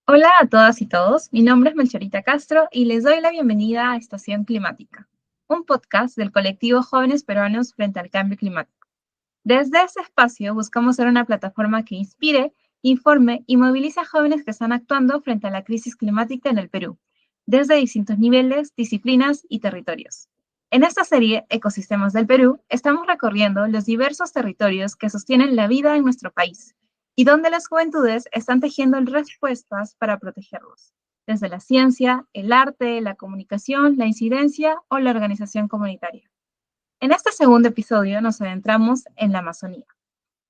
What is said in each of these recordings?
Hola a todas y todos, mi nombre es Melchorita Castro y les doy la bienvenida a Estación Climática, un podcast del colectivo Jóvenes Peruanos frente al Cambio Climático. Desde ese espacio buscamos ser una plataforma que inspire, informe y movilice a jóvenes que están actuando frente a la crisis climática en el Perú, desde distintos niveles, disciplinas y territorios. En esta serie, Ecosistemas del Perú, estamos recorriendo los diversos territorios que sostienen la vida en nuestro país y donde las juventudes están tejiendo respuestas para protegerlos, desde la ciencia, el arte, la comunicación, la incidencia o la organización comunitaria. En este segundo episodio nos adentramos en la Amazonía,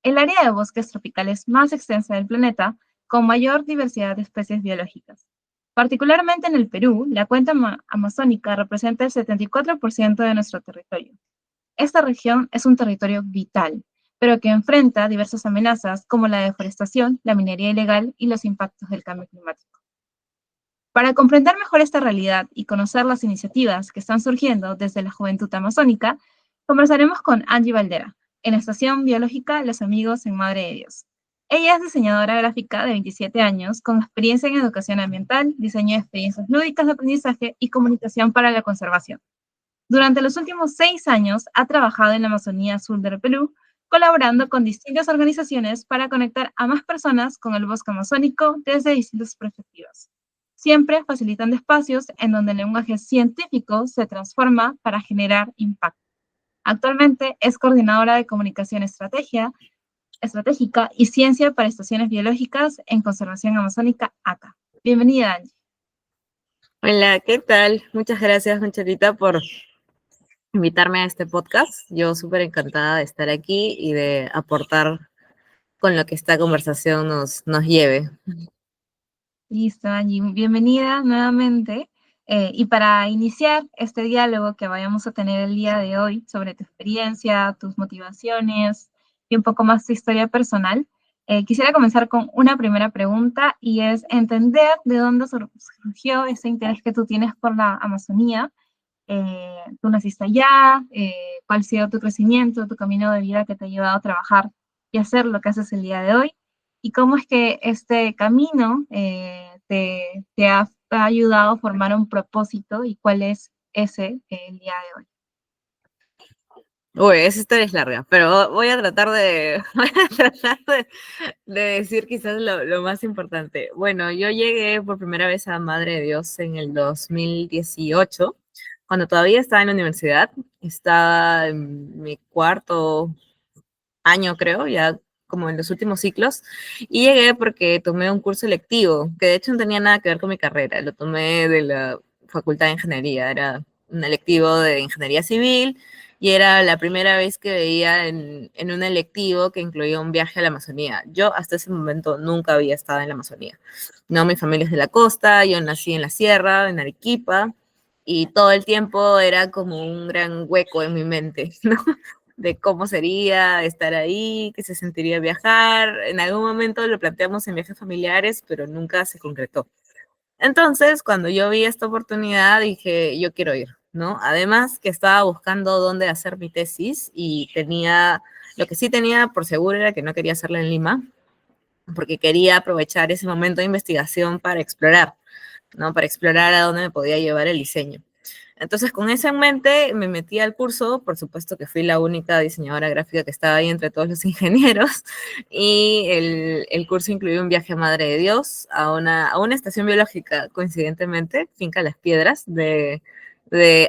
el área de bosques tropicales más extensa del planeta, con mayor diversidad de especies biológicas. Particularmente en el Perú, la cuenca amazónica representa el 74% de nuestro territorio. Esta región es un territorio vital, pero que enfrenta diversas amenazas como la deforestación, la minería ilegal y los impactos del cambio climático. Para comprender mejor esta realidad y conocer las iniciativas que están surgiendo desde la juventud amazónica, conversaremos con Angie Valdera, en la Estación Biológica Los Amigos en Madre de Dios. Ella es diseñadora gráfica de 27 años, con experiencia en educación ambiental, diseño de experiencias lúdicas de aprendizaje y comunicación para la conservación. Durante los últimos 6 años ha trabajado en la Amazonía Sur del Perú, colaborando con distintas organizaciones para conectar a más personas con el bosque amazónico desde distintas perspectivas, siempre facilitando espacios en donde el lenguaje científico se transforma para generar impacto. Actualmente es coordinadora de comunicación estratégica y ciencia para estaciones biológicas en conservación amazónica ACA. Bienvenida, Angie. Hola, ¿qué tal? Muchas gracias, Conchalita, por invitarme a este podcast. Yo súper encantada de estar aquí y de aportar con lo que esta conversación nos lleve. Listo, Angie. Bienvenida nuevamente. Y para iniciar este diálogo que vayamos a tener el día de hoy sobre tu experiencia, tus motivaciones y un poco más tu historia personal, quisiera comenzar con una primera pregunta y es entender de dónde surgió ese interés que tú tienes por la Amazonía. Tú naciste allá, cuál ha sido tu crecimiento, tu camino de vida que te ha llevado a trabajar y hacer lo que haces el día de hoy, y cómo es que este camino te ha ayudado a formar un propósito y cuál es ese el día de hoy. Uy, esa historia es larga, pero voy a tratar de, voy a tratar de decir quizás lo más importante. Bueno, yo llegué por primera vez a Madre de Dios en el 2018, cuando todavía estaba en la universidad. Estaba en mi cuarto año, creo, ya como en los últimos ciclos, y llegué porque tomé un curso electivo, que de hecho no tenía nada que ver con mi carrera, lo tomé de la Facultad de Ingeniería, era un electivo de Ingeniería Civil, y era la primera vez que veía en un electivo que incluía un viaje a la Amazonía. Yo hasta ese momento nunca había estado en la Amazonía. No, mi familia es de la costa, yo nací en la sierra, en Arequipa, y todo el tiempo era como un gran hueco en mi mente, ¿no? De cómo sería estar ahí, qué se sentiría viajar. En algún momento lo planteamos en viajes familiares, pero nunca se concretó. Entonces, cuando yo vi esta oportunidad, dije, yo quiero ir, ¿no? Además, que estaba buscando dónde hacer mi tesis y lo que sí tenía por seguro era que no quería hacerla en Lima, porque quería aprovechar ese momento de investigación para explorar, ¿no? Para explorar a dónde me podía llevar el diseño. Entonces, con eso en mente, me metí al curso. Por supuesto que fui la única diseñadora gráfica que estaba ahí entre todos los ingenieros, y el curso incluyó un viaje a Madre de Dios, a una estación biológica, coincidentemente, Finca Las Piedras, de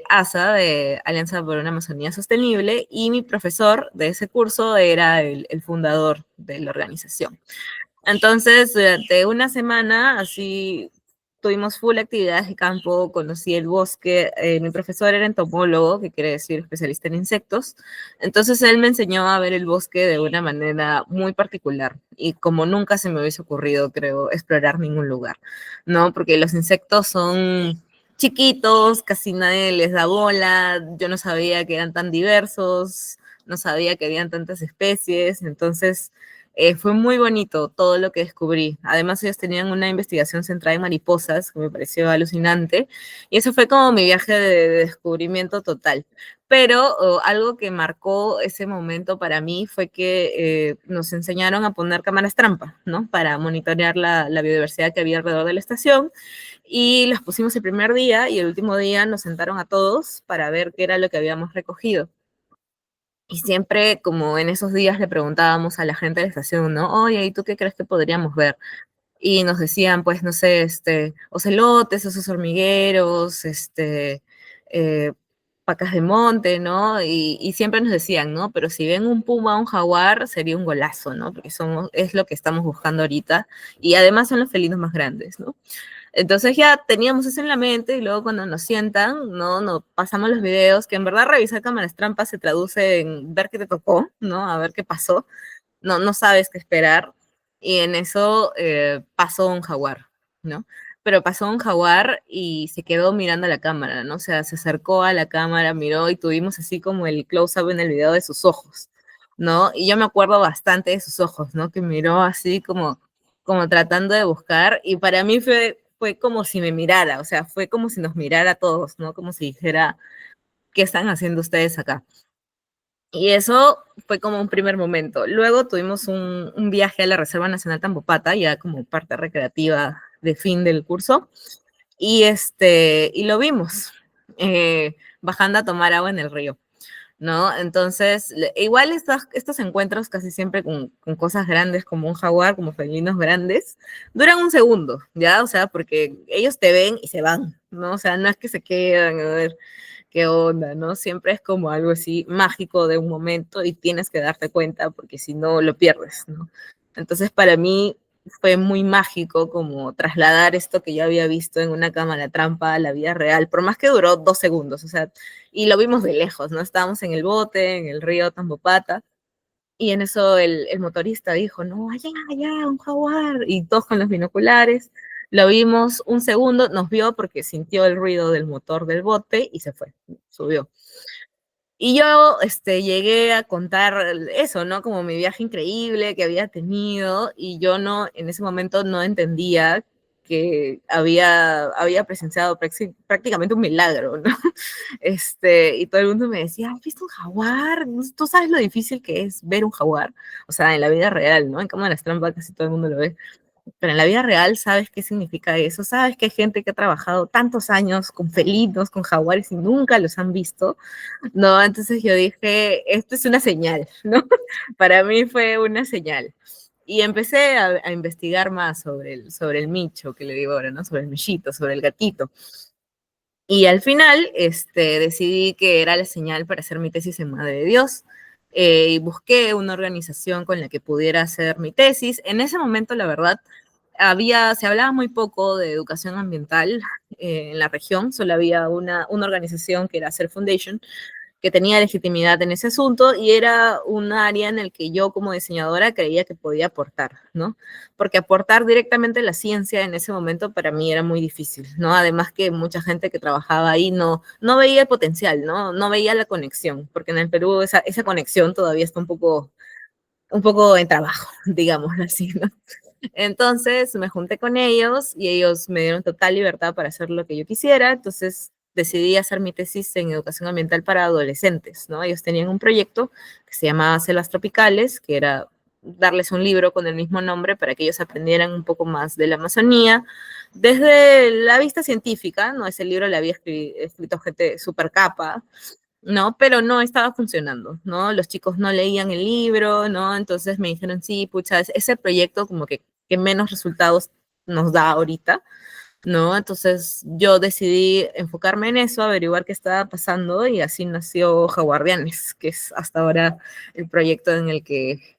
ASA, de Alianza por una Amazonía Sostenible, y mi profesor de ese curso era el fundador de la organización. Entonces, durante una semana, así tuvimos full actividades de campo, conocí el bosque. Mi profesor era entomólogo, que quiere decir especialista en insectos. Entonces, él me enseñó a ver el bosque de una manera muy particular y como nunca se me hubiese ocurrido, creo, explorar ningún lugar, ¿no? Porque los insectos son chiquitos, casi nadie les da bola. Yo no sabía que eran tan diversos, no sabía que habían tantas especies. Entonces, fue muy bonito todo lo que descubrí. Además, ellos tenían una investigación centrada en mariposas que me pareció alucinante. Y eso fue como mi viaje de descubrimiento total. pero algo que marcó ese momento para mí fue que nos enseñaron a poner cámaras trampa, ¿no? Para monitorear la biodiversidad que había alrededor de la estación, y las pusimos el primer día, y el último día nos sentaron a todos para ver qué era lo que habíamos recogido. Y siempre, como en esos días, le preguntábamos a la gente de la estación, ¿no? Oye, ¿y tú qué crees que podríamos ver? Y nos decían, pues, no sé, ocelotes, osos hormigueros, eh, pacas de monte, ¿no? Y siempre nos decían, ¿no? Pero si ven un puma o un jaguar, sería un golazo, ¿no? Porque es lo que estamos buscando ahorita. Y además son los felinos más grandes, ¿no? Entonces ya teníamos eso en la mente, y luego cuando nos sientan, ¿no? Nos pasamos los videos, que en verdad revisar cámaras trampas se traduce en ver qué te tocó, ¿no? A ver qué pasó. No sabes qué esperar. Y en eso pasó un jaguar, ¿no? Pero pasó un jaguar y se quedó mirando a la cámara, ¿no? O sea, se acercó a la cámara, miró, y tuvimos así como el close-up en el video de sus ojos, ¿no? Y yo me acuerdo bastante de sus ojos, ¿no? Que miró así como tratando de buscar, y para mí fue como si me mirara, o sea, fue como si nos mirara a todos, ¿no? Como si dijera, ¿qué están haciendo ustedes acá? Y eso fue como un primer momento. Luego tuvimos un viaje a la Reserva Nacional Tambopata, ya como parte recreativa de fin del curso, y lo vimos bajando a tomar agua en el río, ¿no? Entonces, igual estos encuentros casi siempre con cosas grandes como un jaguar, como felinos grandes, duran un segundo, ¿ya? O sea, porque ellos te ven y se van, ¿no? O sea, no es que se quedan a ver qué onda, ¿no? Siempre es como algo así mágico de un momento, y tienes que darte cuenta porque si no lo pierdes, ¿no? Entonces, para mí fue muy mágico como trasladar esto que yo había visto en una cámara trampa a la vida real, por más que duró 2 segundos, o sea, y lo vimos de lejos, ¿no? Estábamos en el bote, en el río Tambopata, y en eso el motorista dijo, no, allá, allá, un jaguar, y todos con los binoculares. Lo vimos un segundo, nos vio porque sintió el ruido del motor del bote y se fue, subió. Y yo llegué a contar eso, ¿no? Como mi viaje increíble que había tenido, y yo no, en ese momento no entendía que había presenciado prácticamente un milagro, ¿no? Y todo el mundo me decía, ¿has visto un jaguar? ¿Tú sabes lo difícil que es ver un jaguar? O sea, en la vida real, ¿no? En cámaras trampa casi todo el mundo lo ve. Pero en la vida real, ¿sabes qué significa eso? ¿Sabes que hay gente que ha trabajado tantos años con felinos, con jaguares, y nunca los han visto? No, entonces yo dije, esto es una señal, ¿no? Para mí fue una señal. Y empecé a investigar más sobre el micho, que le digo ahora, ¿no? Sobre el michito, sobre el gatito. Y al final decidí que era la señal para hacer mi tesis en Madre de Dios. Y busqué una organización con la que pudiera hacer mi tesis. En ese momento, la verdad, se hablaba muy poco de educación ambiental en la región. Solo había una organización que era Self Foundation, que tenía legitimidad en ese asunto, y era un área en el que yo como diseñadora creía que podía aportar, ¿no? Porque aportar directamente la ciencia en ese momento para mí era muy difícil, ¿no? Además que mucha gente que trabajaba ahí no veía el potencial, ¿no? No veía la conexión, porque en el Perú esa conexión todavía está un poco en trabajo, digámoslo así, ¿no? Entonces me junté con ellos y ellos me dieron total libertad para hacer lo que yo quisiera. Entonces decidí hacer mi tesis en educación ambiental para adolescentes, ¿no? Ellos tenían un proyecto que se llamaba Selvas Tropicales, que era darles un libro con el mismo nombre para que ellos aprendieran un poco más de la Amazonía desde la vista científica, ¿no? Ese libro le había escrito gente super capa, ¿no? Pero no estaba funcionando, ¿no? Los chicos no leían el libro, ¿no? Entonces me dijeron, sí, pucha, ese proyecto como que menos resultados nos da ahorita, ¿no? Entonces yo decidí enfocarme en eso, averiguar qué estaba pasando, y así nació Jaguardianes, que es hasta ahora el proyecto en el que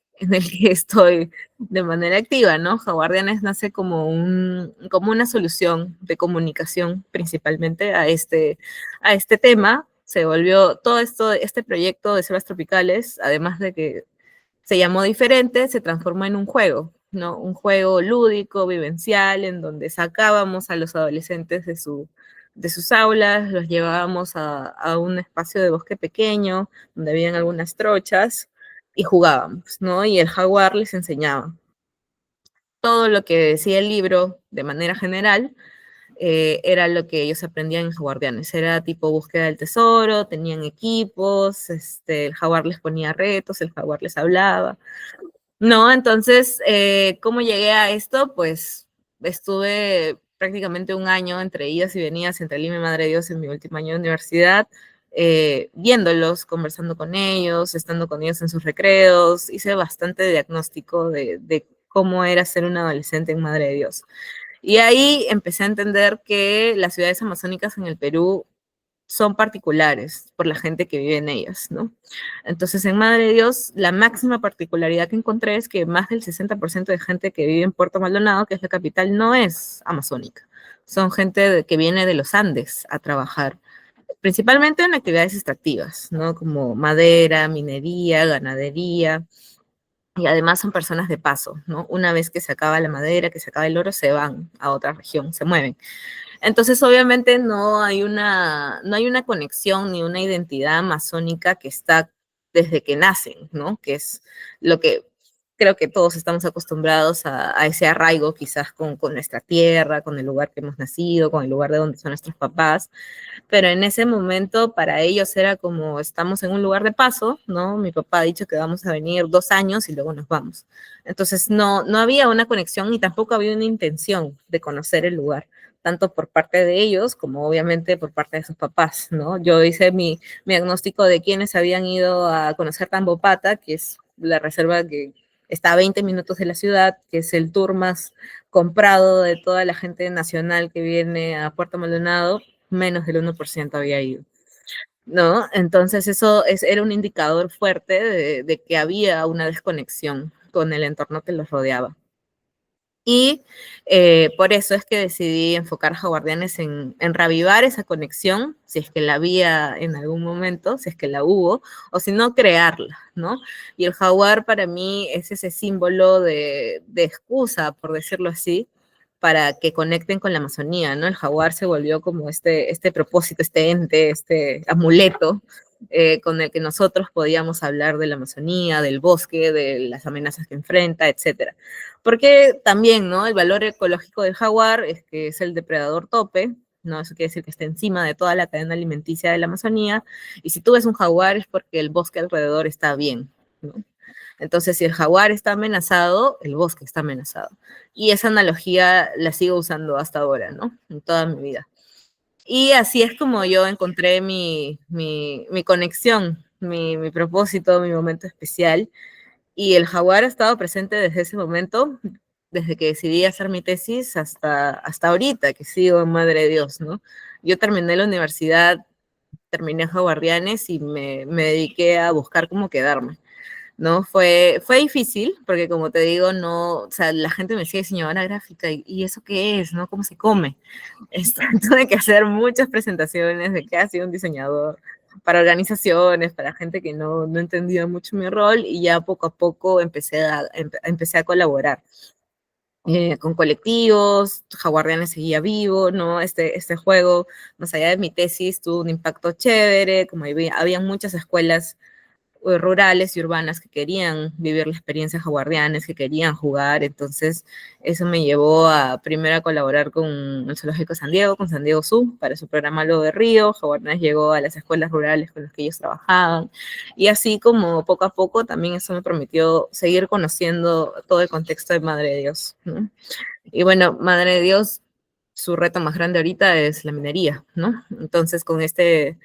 estoy de manera activa, ¿no? Jaguardianes nace como una solución de comunicación principalmente a este tema. Se volvió todo esto, este proyecto de selvas tropicales, además de que se llamó diferente, se transformó en un juego, ¿no? Un juego lúdico, vivencial, en donde sacábamos a los adolescentes de sus aulas, los llevábamos a un espacio de bosque pequeño, donde habían algunas trochas, y jugábamos, ¿no? Y el jaguar les enseñaba todo lo que decía el libro de manera general, era lo que ellos aprendían en Jaguardianes. Era tipo búsqueda del tesoro, tenían equipos, el jaguar les ponía retos, el jaguar les hablaba. No, entonces, ¿cómo llegué a esto? Pues estuve prácticamente un año entre idas y venidas entre Lima y Madre de Dios en mi último año de universidad, viéndolos, conversando con ellos, estando con ellos en sus recreos. Hice bastante diagnóstico de cómo era ser un adolescente en Madre de Dios. Y ahí empecé a entender que las ciudades amazónicas en el Perú son particulares por la gente que vive en ellas, ¿no? Entonces, en Madre de Dios, la máxima particularidad que encontré es que más del 60% de gente que vive en Puerto Maldonado, que es la capital, no es amazónica. Son gente que viene de los Andes a trabajar, principalmente en actividades extractivas, ¿no? Como madera, minería, ganadería, y además son personas de paso, ¿no? Una vez que se acaba la madera, que se acaba el oro, se van a otra región, se mueven. Entonces, obviamente, no hay una conexión ni una identidad amazónica que está desde que nacen, ¿no? Que es lo que creo que todos estamos acostumbrados a ese arraigo, quizás con nuestra tierra, con el lugar que hemos nacido, con el lugar de donde son nuestros papás, pero en ese momento para ellos era como estamos en un lugar de paso, ¿no? Mi papá ha dicho que vamos a venir 2 años y luego nos vamos. Entonces no había una conexión ni tampoco había una intención de conocer el lugar, tanto por parte de ellos como obviamente por parte de sus papás, ¿no? Yo hice mi diagnóstico de quienes habían ido a conocer Tambopata, que es la reserva que está a 20 minutos de la ciudad, que es el tour más comprado de toda la gente nacional que viene a Puerto Maldonado, menos del 1% había ido, ¿no? Entonces era un indicador fuerte de que había una desconexión con el entorno que los rodeaba. Y por eso es que decidí enfocar Jaguardianes en reavivar esa conexión, si es que la había en algún momento, si es que la hubo, o si no, crearla, ¿no? Y el jaguar para mí es ese símbolo de excusa, por decirlo así, para que conecten con la Amazonía, ¿no? El jaguar se volvió como este propósito, este ente, este amuleto con el que nosotros podíamos hablar de la Amazonía, del bosque, de las amenazas que enfrenta, etcétera. Porque también, ¿no? El valor ecológico del jaguar es que es el depredador tope, ¿no? Eso quiere decir que está encima de toda la cadena alimenticia de la Amazonía, y si tú ves un jaguar es porque el bosque alrededor está bien, ¿no? Entonces, si el jaguar está amenazado, el bosque está amenazado. Y esa analogía la sigo usando hasta ahora, ¿no? En toda mi vida. Y así es como yo encontré mi conexión, mi propósito, mi momento especial. Y el jaguar ha estado presente desde ese momento, desde que decidí hacer mi tesis hasta ahorita, que sigo en Madre de Dios, ¿no? Yo terminé la universidad, terminé Jaguardianes y me dediqué a buscar cómo quedarme. ¿No? Fue difícil, porque como te digo, no, o sea, la gente me decía diseñadora gráfica, ¿y eso qué es? ¿No? ¿Cómo se come? Tuve que hacer muchas presentaciones de qué hacía un diseñador para organizaciones, para gente que no entendía mucho mi rol, y ya poco a poco empecé a colaborar. Con colectivos, Jaguardianes seguía vivo, ¿no? Este juego, más allá de mi tesis, tuvo un impacto chévere, como había muchas escuelas rurales y urbanas que querían vivir la experiencia jaguardianes, que querían jugar, entonces eso me llevó a primero a colaborar con el Zoológico San Diego, con San Diego Zoo, para su programa Lobo de Río. Jaguardianes llegó a las escuelas rurales con las que ellos trabajaban, y así como poco a poco también eso me permitió seguir conociendo todo el contexto de Madre de Dios, ¿no? Y bueno, Madre de Dios, su reto más grande ahorita es la minería, ¿no? Entonces, con este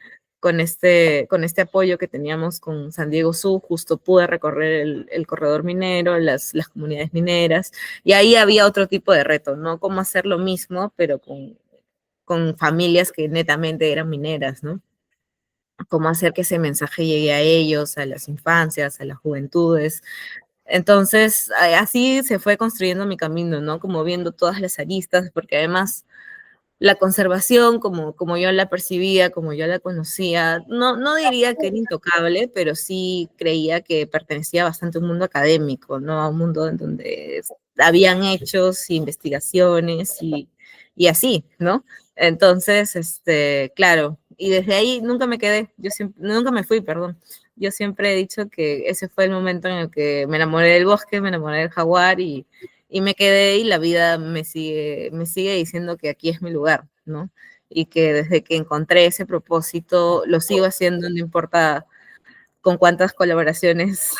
apoyo que teníamos con San Diego Sur, justo pude recorrer el corredor minero, las comunidades mineras, y ahí había otro tipo de reto, ¿no? Cómo hacer lo mismo, pero con familias que netamente eran mineras, ¿no? Cómo hacer que ese mensaje llegue a ellos, a las infancias, a las juventudes. Entonces, así se fue construyendo mi camino, ¿no? Como viendo todas las aristas, porque además la conservación, como yo la percibía, como yo la conocía, no diría que era intocable, pero sí creía que pertenecía bastante a un mundo académico, ¿no? A un mundo en donde habían hechos, investigaciones y así, ¿no? Entonces, claro, y desde ahí nunca me quedé, nunca me fui, perdón. Yo siempre he dicho que ese fue el momento en el que me enamoré del bosque, me enamoré del jaguar y me quedé y la vida me sigue diciendo que aquí es mi lugar, ¿no? Y que desde que encontré ese propósito lo sigo haciendo, no importa con cuántas colaboraciones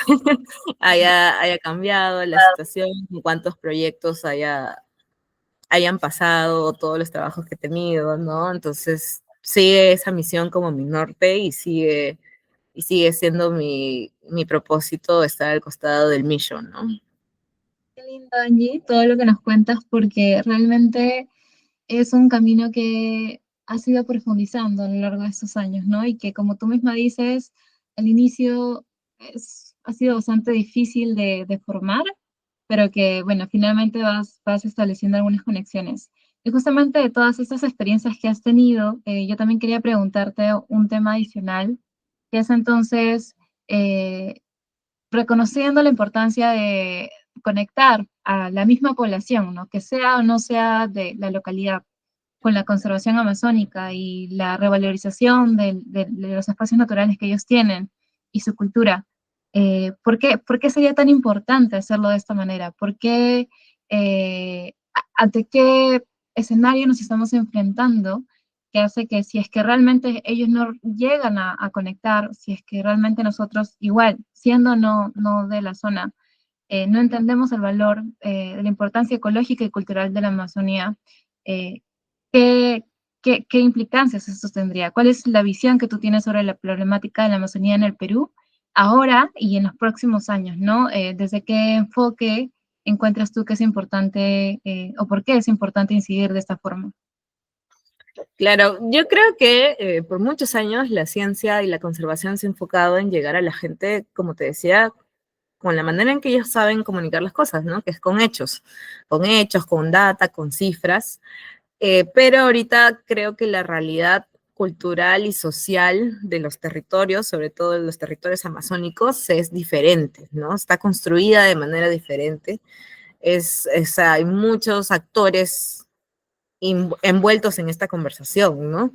haya cambiado la situación, con cuántos proyectos hayan pasado, todos los trabajos que he tenido, ¿no? Entonces sigue esa misión como mi norte y sigue siendo mi propósito estar al costado del mission, ¿no? Qué lindo, Angie, todo lo que nos cuentas, porque realmente es un camino que has ido profundizando a lo largo de estos años, ¿no? Y que como tú misma dices, al inicio ha sido bastante difícil de formar, pero que, bueno, finalmente vas estableciendo algunas conexiones. Y justamente de todas estas experiencias que has tenido, yo también quería preguntarte un tema adicional, que es entonces, eh, reconociendo la importancia de conectar a la misma población, ¿no? Que sea o no sea de la localidad, con la conservación amazónica y la revalorización de los espacios naturales que ellos tienen y su cultura. Por qué sería tan importante hacerlo de esta manera? ¿Por qué, ante qué escenario nos estamos enfrentando que hace que si es que realmente ellos no llegan a conectar, si es que realmente nosotros, igual, siendo no de la zona, no entendemos el valor de la importancia ecológica y cultural de la Amazonía, eh, ¿qué, qué implicancias esto tendría? ¿Cuál es la visión que tú tienes sobre la problemática de la Amazonía en el Perú ahora y en los próximos años, ¿no? ¿Desde qué enfoque encuentras tú que es importante o por qué es importante incidir de esta forma? Claro, yo creo que por muchos años la ciencia y la conservación se ha enfocado en llegar a la gente, como te decía, con la manera en que ellos saben comunicar las cosas, ¿no? Que es con hechos, con data, con cifras. Pero ahorita creo que la realidad cultural y social de los territorios, sobre todo de los territorios amazónicos, es diferente, ¿no? Está construida de manera diferente. Hay muchos actores envueltos en esta conversación, ¿no?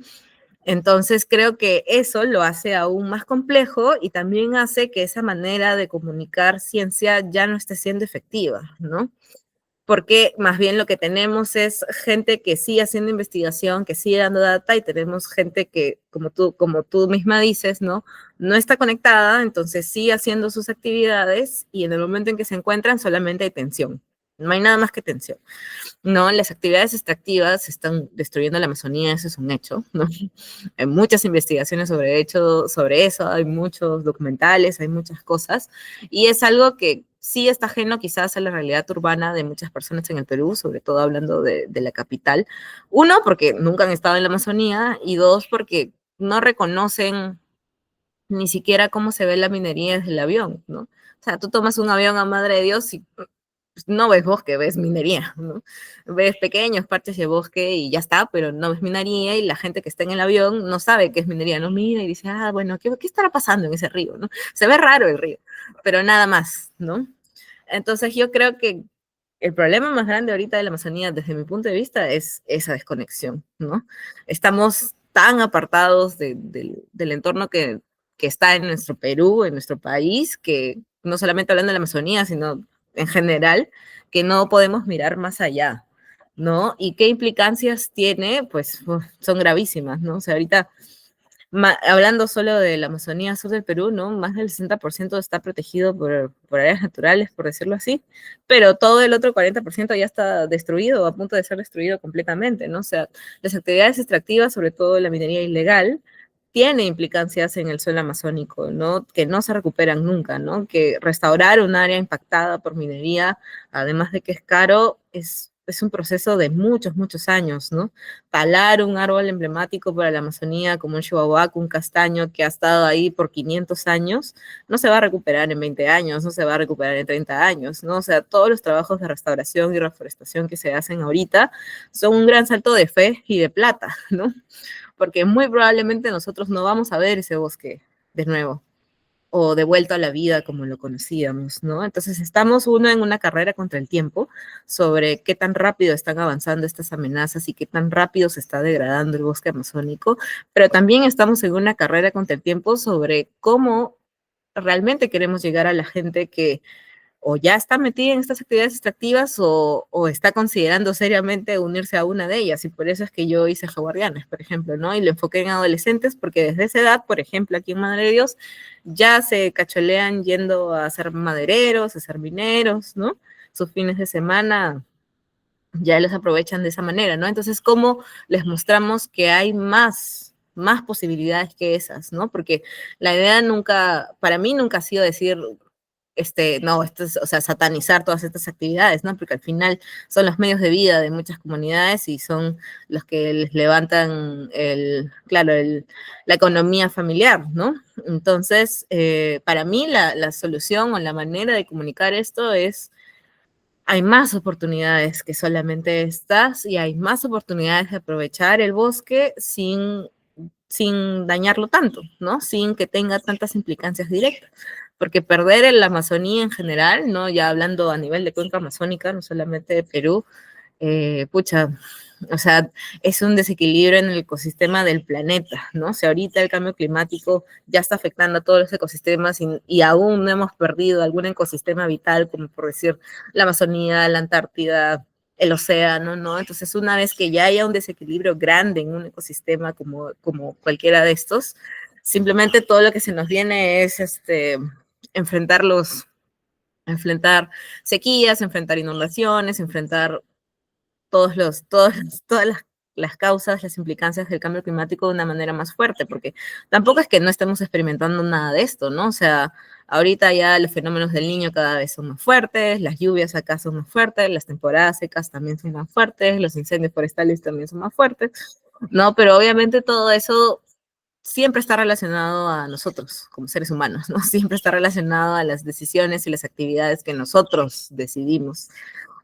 Entonces creo que eso lo hace aún más complejo y también hace que esa manera de comunicar ciencia ya no esté siendo efectiva, ¿no? Porque más bien lo que tenemos es gente que sigue haciendo investigación, que sigue dando data y tenemos gente que, como tú misma dices, ¿no? No está conectada, entonces sigue haciendo sus actividades y en el momento en que se encuentran solamente hay tensión. No hay nada más que tensión. No, las actividades extractivas están destruyendo la Amazonía, eso es un hecho, ¿no? Hay muchas investigaciones sobre eso, hay muchos documentales, hay muchas cosas, y es algo que sí está ajeno quizás a la realidad urbana de muchas personas en el Perú, sobre todo hablando de la capital. Uno, porque nunca han estado en la Amazonía, y dos, porque no reconocen ni siquiera cómo se ve la minería desde el avión, ¿no? O sea, tú tomas un avión a Madre de Dios y pues, no ves bosque, ves minería, ¿no? Ves pequeños parches de bosque y ya está, pero no ves minería y la gente que está en el avión no sabe qué es minería, no mira y dice, ah, bueno, ¿qué estará pasando en ese río, no? Se ve raro el río, pero nada más, ¿no? Entonces yo creo que el problema más grande ahorita de la Amazonía, desde mi punto de vista, es esa desconexión, ¿no? Estamos tan apartados del entorno que está en nuestro Perú, en nuestro país, que no solamente hablando de la Amazonía, sino en general, que no podemos mirar más allá, ¿no? ¿Y qué implicancias tiene? Pues son gravísimas, ¿no? O sea, ahorita hablando solo de la Amazonía sur del Perú, ¿no? Más del 60% está protegido por áreas naturales, por decirlo así, pero todo el otro 40% ya está destruido o a punto de ser destruido completamente, ¿no? O sea, las actividades extractivas, sobre todo la minería ilegal, tiene implicancias en el suelo amazónico, ¿no? Que no se recuperan nunca, ¿no? Que restaurar un área impactada por minería, además de que es caro, es un proceso de muchos, muchos años, ¿no? Talar un árbol emblemático para la Amazonía como un chihuahuaco, un castaño que ha estado ahí por 500 años, no se va a recuperar en 20 años, no se va a recuperar en 30 años, ¿no? O sea, todos los trabajos de restauración y reforestación que se hacen ahorita son un gran salto de fe y de plata, ¿no? Porque muy probablemente nosotros no vamos a ver ese bosque de nuevo o de vuelta a la vida como lo conocíamos, ¿no? Entonces estamos uno en una carrera contra el tiempo sobre qué tan rápido están avanzando estas amenazas y qué tan rápido se está degradando el bosque amazónico, pero también estamos en una carrera contra el tiempo sobre cómo realmente queremos llegar a la gente que o ya está metida en estas actividades extractivas o está considerando seriamente unirse a una de ellas. Y por eso es que yo hice Jaguardianes, por ejemplo, ¿no? Y lo enfoqué en adolescentes porque desde esa edad, por ejemplo, aquí en Madre de Dios, ya se cacholean yendo a ser madereros, a ser mineros, ¿no? Sus fines de semana ya los aprovechan de esa manera, ¿no? Entonces, ¿cómo les mostramos que hay más posibilidades que esas, ¿no? Porque la idea nunca, para mí nunca ha sido decir, no, esto es, o sea, satanizar todas estas actividades, ¿no? Porque al final son los medios de vida de muchas comunidades y son los que les levantan claro, la economía familiar, ¿no? Entonces, para mí la solución o la manera de comunicar esto es hay más oportunidades que solamente estas y hay más oportunidades de aprovechar el bosque sin dañarlo tanto, ¿no? Sin que tenga tantas implicancias directas. Porque perder la Amazonía en general, ¿no? Ya hablando a nivel de cuenca amazónica, no solamente de Perú, pucha, o sea, es un desequilibrio en el ecosistema del planeta, ¿no? O sea, ahorita el cambio climático ya está afectando a todos los ecosistemas y aún no hemos perdido algún ecosistema vital, como por decir la Amazonía, la Antártida, el océano, ¿no? Entonces, una vez que ya haya un desequilibrio grande en un ecosistema como cualquiera de estos, simplemente todo lo que se nos viene es enfrentarlos, enfrentar sequías, enfrentar inundaciones, enfrentar todas las causas, las implicancias del cambio climático de una manera más fuerte, porque tampoco es que no estemos experimentando nada de esto, ¿no? O sea, ahorita ya los fenómenos del niño cada vez son más fuertes, las lluvias acá son más fuertes, las temporadas secas también son más fuertes, los incendios forestales también son más fuertes, ¿no? Pero obviamente todo eso siempre está relacionado a nosotros como seres humanos, ¿no? Siempre está relacionado a las decisiones y las actividades que nosotros decidimos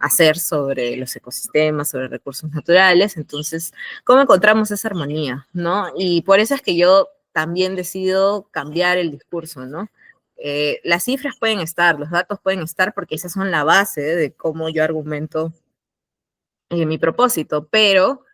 hacer sobre los ecosistemas, sobre recursos naturales. Entonces, ¿cómo encontramos esa armonía, no? Y por eso es que yo también decido cambiar el discurso, ¿no? Las cifras pueden estar, los datos pueden estar, porque esas son la base de cómo yo argumento mi propósito, pero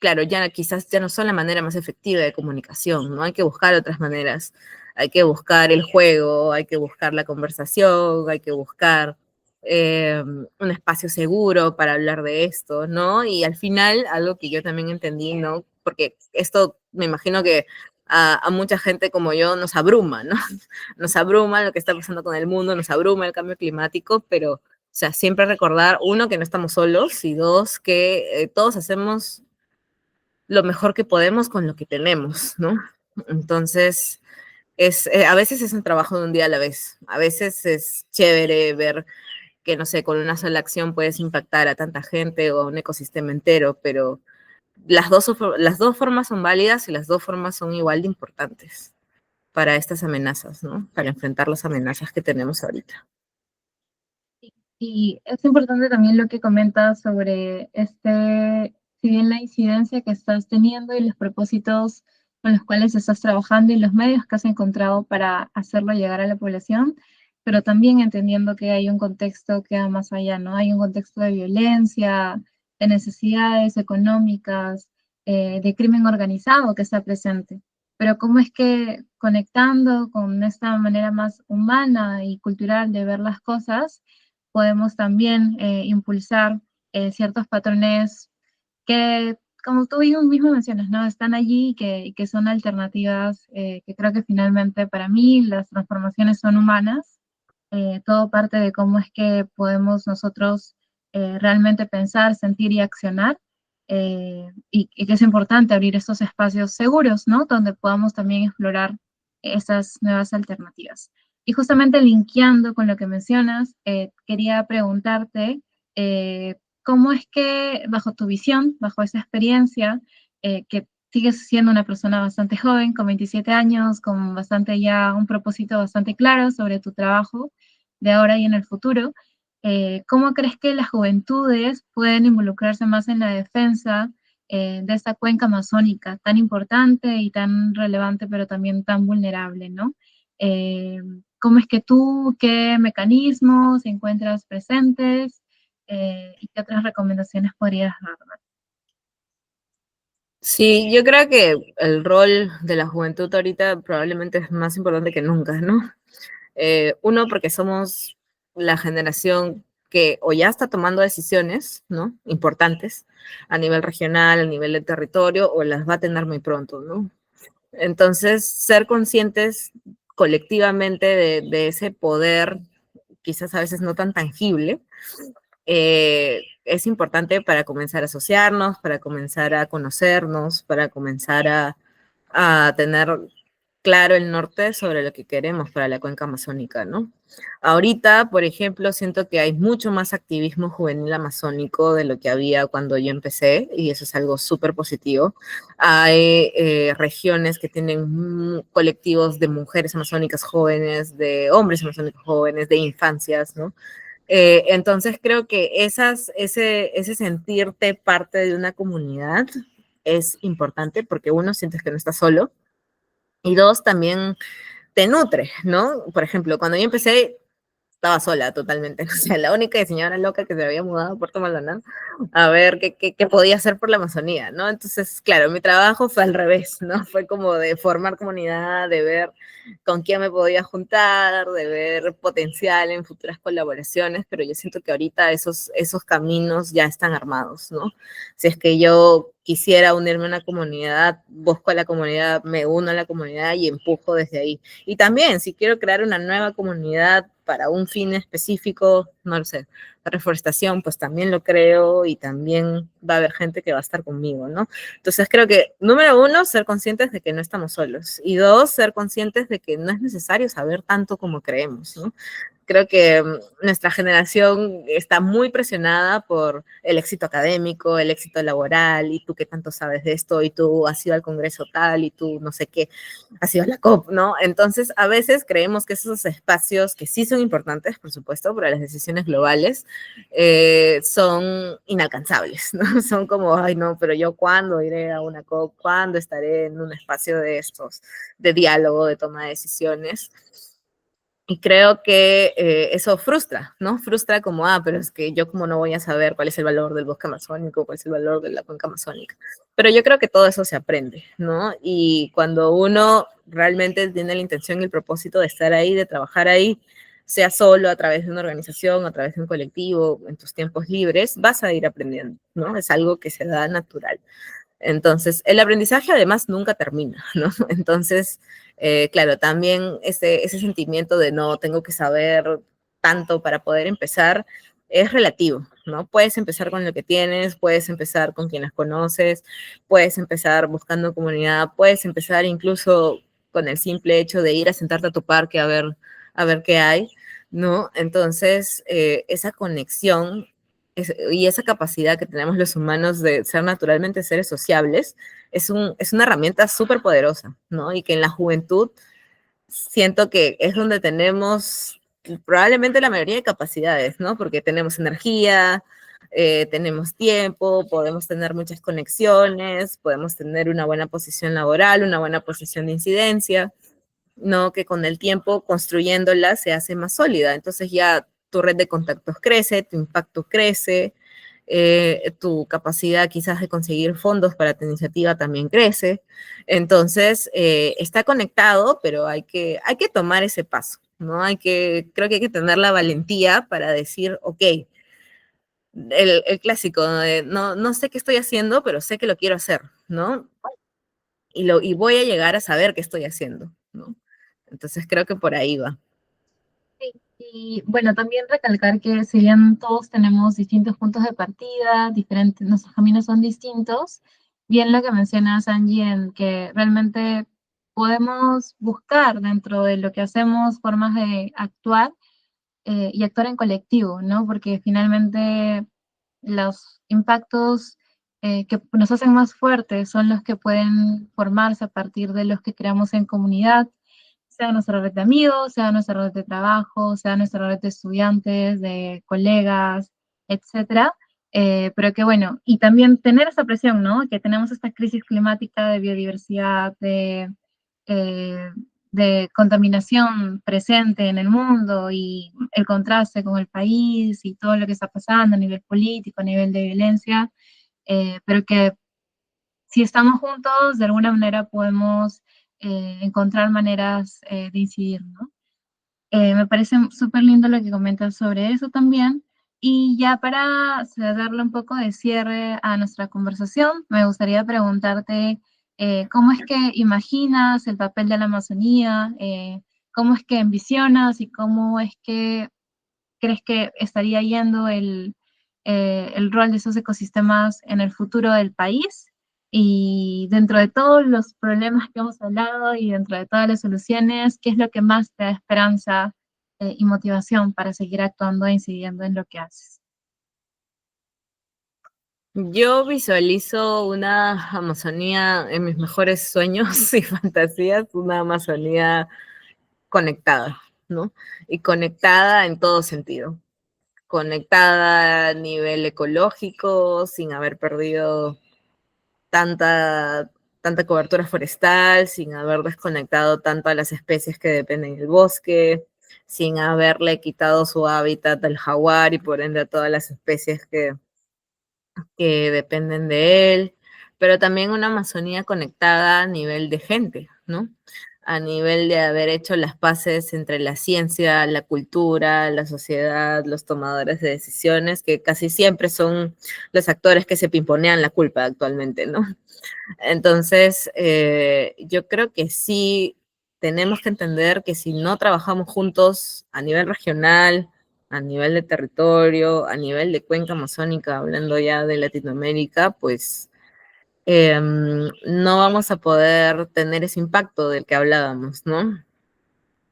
claro, ya quizás ya no son la manera más efectiva de comunicación, ¿no? Hay que buscar otras maneras, hay que buscar el juego, hay que buscar la conversación, hay que buscar un espacio seguro para hablar de esto, ¿no? Y al final, algo que yo también entendí, ¿no? Porque esto me imagino que a mucha gente como yo nos abruma, ¿no? Nos abruma lo que está pasando con el mundo, nos abruma el cambio climático, pero o sea, siempre recordar, uno, que no estamos solos y dos, que todos hacemos lo mejor que podemos con lo que tenemos, ¿no? Entonces, a veces es un trabajo de un día a la vez. A veces es chévere ver que, no sé, con una sola acción puedes impactar a tanta gente o a un ecosistema entero, pero las dos formas son válidas y las dos formas son igual de importantes para estas amenazas, ¿no? Para enfrentar las amenazas que tenemos ahorita. Y es importante también lo que comentas sobre si bien la incidencia que estás teniendo y los propósitos con los cuales estás trabajando y los medios que has encontrado para hacerlo llegar a la población, pero también entendiendo que hay un contexto que va más allá, ¿no? Hay un contexto de violencia, de necesidades económicas, de crimen organizado que está presente. Pero cómo es que conectando con esta manera más humana y cultural de ver las cosas, podemos también impulsar ciertos patrones que, como tú mismo mencionas, ¿no? Están allí y que son alternativas, que creo que finalmente para mí las transformaciones son humanas. Todo parte de cómo es que podemos nosotros realmente pensar, sentir y accionar. Y que es importante abrir estos espacios seguros, ¿no? Donde podamos también explorar esas nuevas alternativas. Y justamente linkeando con lo que mencionas, quería preguntarte cómo es que, bajo tu visión, bajo esa experiencia, que sigues siendo una persona bastante joven, con 27 años, con bastante ya un propósito bastante claro sobre tu trabajo de ahora y en el futuro, ¿cómo crees que las juventudes pueden involucrarse más en la defensa de esta cuenca amazónica tan importante y tan relevante, pero también tan vulnerable, ¿no? Eh, ¿Cómo es que tú, qué mecanismos encuentras presentes y qué otras recomendaciones podrías dar? Sí, yo creo que el rol de la juventud ahorita probablemente es más importante que nunca, ¿no? Uno, porque somos la generación que o ya está tomando decisiones, ¿no? Importantes a nivel regional, a nivel de territorio, o las va a tener muy pronto, ¿no? Entonces, ser conscientes colectivamente de ese poder, quizás a veces no tan tangible, es importante para comenzar a asociarnos, para comenzar a conocernos, para comenzar a tener claro el norte sobre lo que queremos para la cuenca amazónica, ¿no? Ahorita, por ejemplo, siento que hay mucho más activismo juvenil amazónico de lo que había cuando yo empecé, y eso es algo súper positivo. Hay regiones que tienen colectivos de mujeres amazónicas jóvenes, de hombres amazónicos jóvenes, de infancias, ¿no? Entonces creo que ese sentirte parte de una comunidad es importante porque uno, sientes que no estás solo, y dos, también te nutre, ¿no? Por ejemplo, cuando yo empecé, estaba sola totalmente, o sea, la única señora loca que se había mudado a Puerto Maldonado a ver qué podía hacer por la Amazonía, ¿no? Entonces, claro, mi trabajo fue al revés, ¿no? Fue como de formar comunidad, de ver con quién me podía juntar, de ver potencial en futuras colaboraciones, pero yo siento que ahorita esos caminos ya están armados, ¿no? Si es que yo quisiera unirme a una comunidad, busco a la comunidad, me uno a la comunidad y empujo desde ahí. Y también, si quiero crear una nueva comunidad para un fin específico, no lo sé, reforestación, pues también lo creo y también va a haber gente que va a estar conmigo, ¿no? Entonces creo que, número uno, ser conscientes de que no estamos solos. Y dos, ser conscientes de que no es necesario saber tanto como creemos, ¿no? Creo que nuestra generación está muy presionada por el éxito académico, el éxito laboral, y tú qué tanto sabes de esto, y tú has ido al congreso tal, y tú no sé qué, has ido a la COP, ¿no? Entonces, a veces creemos que esos espacios, que sí son importantes, por supuesto, para las decisiones globales, son inalcanzables, ¿no? Son como, ay, no, pero yo cuándo iré a una COP, cuándo estaré en un espacio de estos, de diálogo, de toma de decisiones. Y creo que eso frustra, ¿no? Frustra como, pero es que yo como no voy a saber cuál es el valor del bosque amazónico, cuál es el valor de la cuenca amazónica. Pero yo creo que todo eso se aprende, ¿no? Y cuando uno realmente tiene la intención y el propósito de estar ahí, de trabajar ahí, sea solo, a través de una organización, a través de un colectivo, en tus tiempos libres, vas a ir aprendiendo, ¿no? Es algo que se da natural. Entonces, el aprendizaje además nunca termina, ¿no? Entonces, claro, también ese sentimiento de no tengo que saber tanto para poder empezar es relativo, ¿no? Puedes empezar con lo que tienes, puedes empezar con quienes conoces, puedes empezar buscando comunidad, puedes empezar incluso con el simple hecho de ir a sentarte a tu parque a ver qué hay, ¿no? Entonces, esa conexión y esa capacidad que tenemos los humanos de ser naturalmente seres sociables es una herramienta súper poderosa, ¿no? Y que en la juventud siento que es donde tenemos probablemente la mayoría de capacidades, ¿no? Porque tenemos energía, tenemos tiempo, podemos tener muchas conexiones, podemos tener una buena posición laboral, una buena posición de incidencia, ¿no? Que con el tiempo construyéndola se hace más sólida. Entonces ya tu red de contactos crece, tu impacto crece, tu capacidad quizás de conseguir fondos para tu iniciativa también crece. Entonces, está conectado, pero hay que tomar ese paso, ¿no? Creo que hay que tener la valentía para decir, ok, el clásico, de, no sé qué estoy haciendo, pero sé que lo quiero hacer, ¿no? Y voy a llegar a saber qué estoy haciendo, ¿no? Entonces creo que por ahí va. Sí, y bueno, también recalcar que si bien todos tenemos distintos puntos de partida, diferentes, nuestros caminos son distintos, bien lo que mencionas, Angie, en que realmente podemos buscar dentro de lo que hacemos formas de actuar y actuar en colectivo, ¿no? Porque finalmente los impactos que nos hacen más fuertes son los que pueden formarse a partir de los que creamos en comunidad, sea nuestra red de amigos, sea nuestra red de trabajo, sea nuestra red de estudiantes, de colegas, etcétera. Pero que bueno, y también tener esa presión, ¿no? Que tenemos esta crisis climática de biodiversidad, eh, de contaminación presente en el mundo y el contraste con el país y todo lo que está pasando a nivel político, a nivel de violencia, pero que si estamos juntos, de alguna manera podemos encontrar maneras de incidir, ¿no? Me parece súper lindo lo que comentas sobre eso también. Y ya para darle un poco de cierre a nuestra conversación, me gustaría preguntarte cómo es que imaginas el papel de la Amazonía, cómo es que envisionas y cómo es que crees que estaría yendo el rol de esos ecosistemas en el futuro del país. Y dentro de todos los problemas que hemos hablado y dentro de todas las soluciones, ¿qué es lo que más te da esperanza y motivación para seguir actuando e incidiendo en lo que haces? Yo visualizo una Amazonía en mis mejores sueños y fantasías, una Amazonía conectada, ¿no? Y conectada en todo sentido. Conectada a nivel ecológico, sin haber perdido tanta, tanta cobertura forestal, sin haber desconectado tanto a las especies que dependen del bosque, sin haberle quitado su hábitat al jaguar y por ende a todas las especies que dependen de él, pero también una Amazonía conectada a nivel de gente, ¿no? A nivel de haber hecho las paces entre la ciencia, la cultura, la sociedad, los tomadores de decisiones, que casi siempre son los actores que se pimponean la culpa actualmente, ¿no? Entonces, yo creo que sí tenemos que entender que si no trabajamos juntos a nivel regional, a nivel de territorio, a nivel de cuenca amazónica, hablando ya de Latinoamérica, pues no vamos a poder tener ese impacto del que hablábamos, ¿no?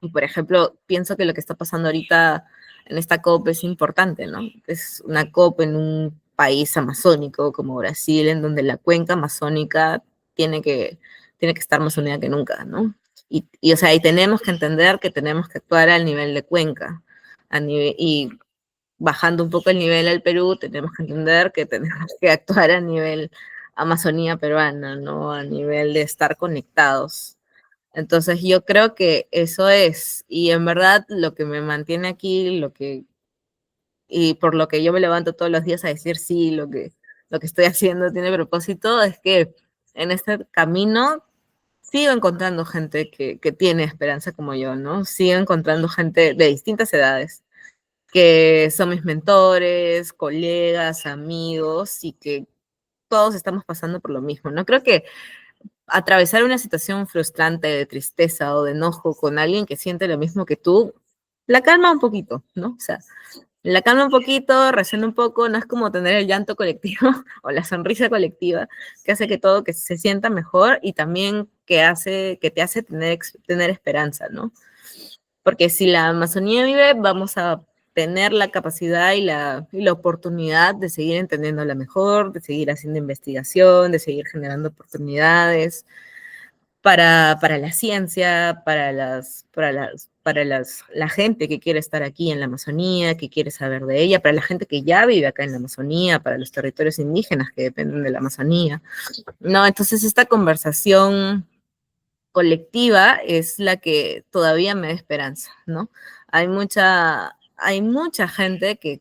Y por ejemplo, pienso que lo que está pasando ahorita en esta COP es importante, ¿no? Es una COP en un país amazónico como Brasil, en donde la cuenca amazónica tiene que, tiene que estar más unida que nunca, ¿no? O sea, y tenemos que entender que tenemos que actuar al nivel de cuenca. Y bajando un poco el nivel al Perú, tenemos que entender que tenemos que actuar a nivel Amazonía peruana, ¿no? A nivel de estar conectados. Entonces yo creo que eso es, y en verdad lo que me mantiene aquí, y por lo que yo me levanto todos los días a decir sí, lo que estoy haciendo tiene propósito, es que en este camino sigo encontrando gente que tiene esperanza como yo, ¿no? Sigo encontrando gente de distintas edades, que son mis mentores, colegas, amigos, y que todos estamos pasando por lo mismo, ¿no? Creo que atravesar una situación frustrante de tristeza o de enojo con alguien que siente lo mismo que tú, la calma un poquito, ¿no? O sea, la calma un poquito, resuena un poco, no es como tener el llanto colectivo o la sonrisa colectiva, que hace que todo que se sienta mejor y también que te hace tener esperanza, ¿no? Porque si la Amazonía vive, vamos a tener la capacidad y la oportunidad de seguir entendiéndola mejor, de seguir haciendo investigación, de seguir generando oportunidades para la ciencia, la gente que quiere estar aquí en la Amazonía, que quiere saber de ella, para la gente que ya vive acá en la Amazonía, para los territorios indígenas que dependen de la Amazonía. No, entonces esta conversación colectiva es la que todavía me da esperanza, ¿no? Hay mucha gente que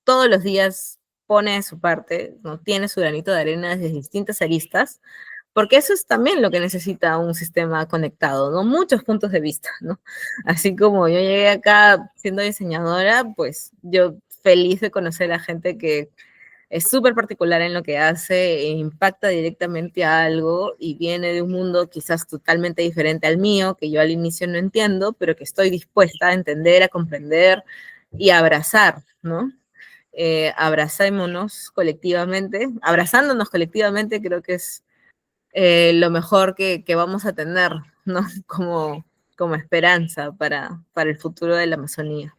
todos los días pone de su parte, ¿no? Tiene su granito de arena desde distintas aristas, porque eso es también lo que necesita un sistema conectado, ¿no? Muchos puntos de vista, ¿no? Así como yo llegué acá siendo diseñadora, pues yo feliz de conocer a gente que es súper particular en lo que hace, e impacta directamente a algo y viene de un mundo quizás totalmente diferente al mío, que yo al inicio no entiendo, pero que estoy dispuesta a entender, a comprender y a abrazar, ¿no? Abracémonos colectivamente, abrazándonos colectivamente creo que es lo mejor que vamos a tener, ¿no? Como esperanza para el futuro de la Amazonía.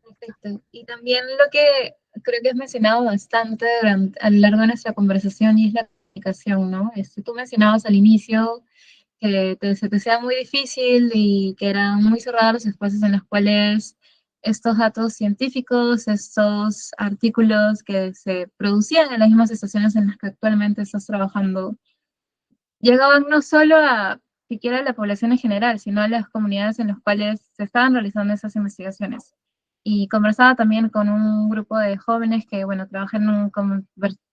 Perfecto. Y también lo que creo que has mencionado bastante a lo largo de nuestra conversación y es la comunicación, ¿no? Tú mencionabas al inicio que se te sea muy difícil y que eran muy cerrados los espacios en los cuales estos datos científicos, estos artículos que se producían en las mismas estaciones en las que actualmente estás trabajando, llegaban no solo a siquiera a la población en general, sino a las comunidades en las cuales se estaban realizando esas investigaciones. Y conversaba también con un grupo de jóvenes que, bueno, trabajan en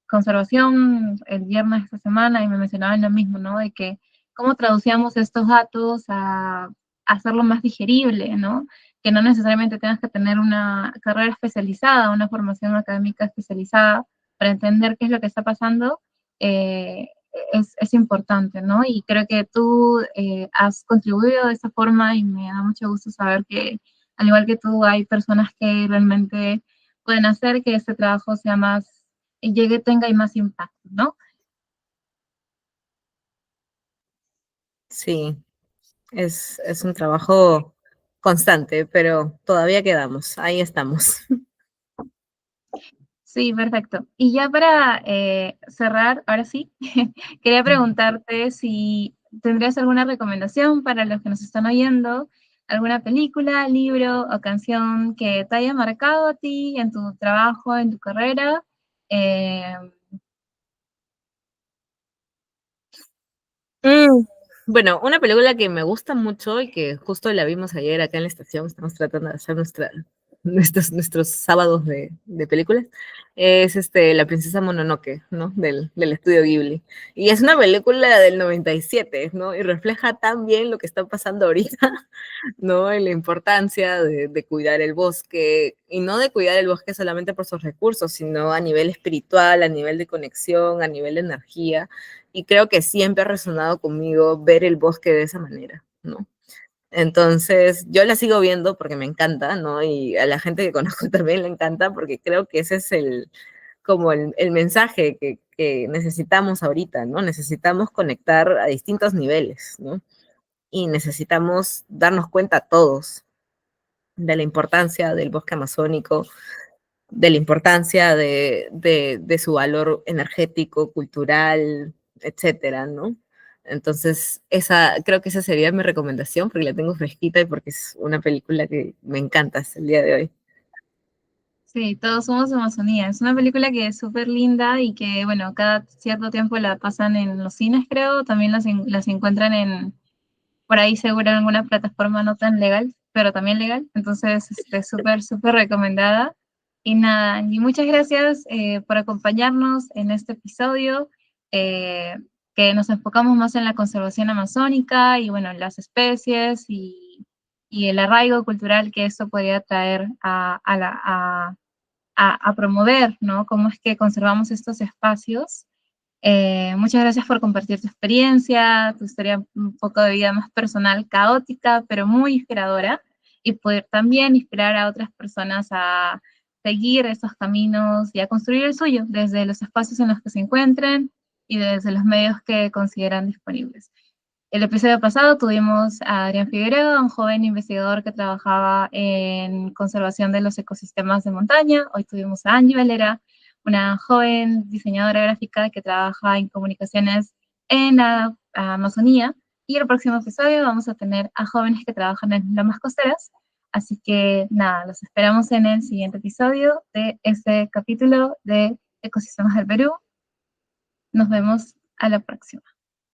conservación el viernes de esta semana y me mencionaban lo mismo, ¿no? De que cómo traducíamos estos datos a hacerlo más digerible, ¿no? Que no necesariamente tengas que tener una carrera especializada, una formación académica especializada para entender qué es lo que está pasando, eh, es importante, ¿no? Y creo que tú has contribuido de esa forma y me da mucho gusto saber que, al igual que tú, hay personas que realmente pueden hacer que este trabajo sea más, llegue, tenga y más impacto, ¿no? Sí, es un trabajo constante, pero todavía quedamos, ahí estamos. Sí, perfecto. Y ya para cerrar, ahora sí, quería preguntarte si tendrías alguna recomendación para los que nos están oyendo, alguna película, libro o canción que te haya marcado a ti en tu trabajo, en tu carrera. Eh, Mm, Bueno, una película que me gusta mucho y que justo la vimos ayer acá en la estación, estamos tratando de hacer nuestros sábados de películas, es La princesa Mononoke, ¿no? Del estudio Ghibli. Y es una película del 97, ¿no? Y refleja tan bien lo que está pasando ahorita, ¿no? Y la importancia de cuidar el bosque, y no de cuidar el bosque solamente por sus recursos, sino a nivel espiritual, a nivel de conexión, a nivel de energía. Y creo que siempre ha resonado conmigo ver el bosque de esa manera, ¿no? Entonces, yo la sigo viendo porque me encanta, ¿no? Y a la gente que conozco también le encanta porque creo que ese es como el mensaje que necesitamos ahorita, ¿no? Necesitamos conectar a distintos niveles, ¿no? Y necesitamos darnos cuenta todos de la importancia del bosque amazónico, de la importancia de su valor energético, cultural, etcétera, ¿no? Entonces, creo que esa sería mi recomendación, porque la tengo fresquita y porque es una película que me encanta hasta el día de hoy. sí, Todos somos Amazonía. Es una película que es súper linda y que, bueno, cada cierto tiempo la pasan en los cines, creo. También las encuentran por ahí seguro en alguna plataforma no tan legal, pero también legal. Entonces, súper, súper recomendada. Y nada, y muchas gracias por acompañarnos en este episodio, eh, que nos enfocamos más en la conservación amazónica y bueno, en las especies y el arraigo cultural que eso podría traer a promover, ¿no? Cómo es que conservamos estos espacios. Muchas gracias por compartir tu experiencia, tu historia un poco de vida más personal, caótica, pero muy inspiradora, y poder también inspirar a otras personas a seguir esos caminos y a construir el suyo desde los espacios en los que se encuentren y desde los medios que consideran disponibles. El episodio pasado tuvimos a Adrián Figueroa, un joven investigador que trabajaba en conservación de los ecosistemas de montaña. Hoy tuvimos a Angie Valera, una joven diseñadora gráfica que trabaja en comunicaciones en la Amazonía. Y el próximo episodio vamos a tener a jóvenes que trabajan en lomas costeras. Así que nada, los esperamos en el siguiente episodio de este capítulo de Ecosistemas del Perú. Nos vemos a la próxima.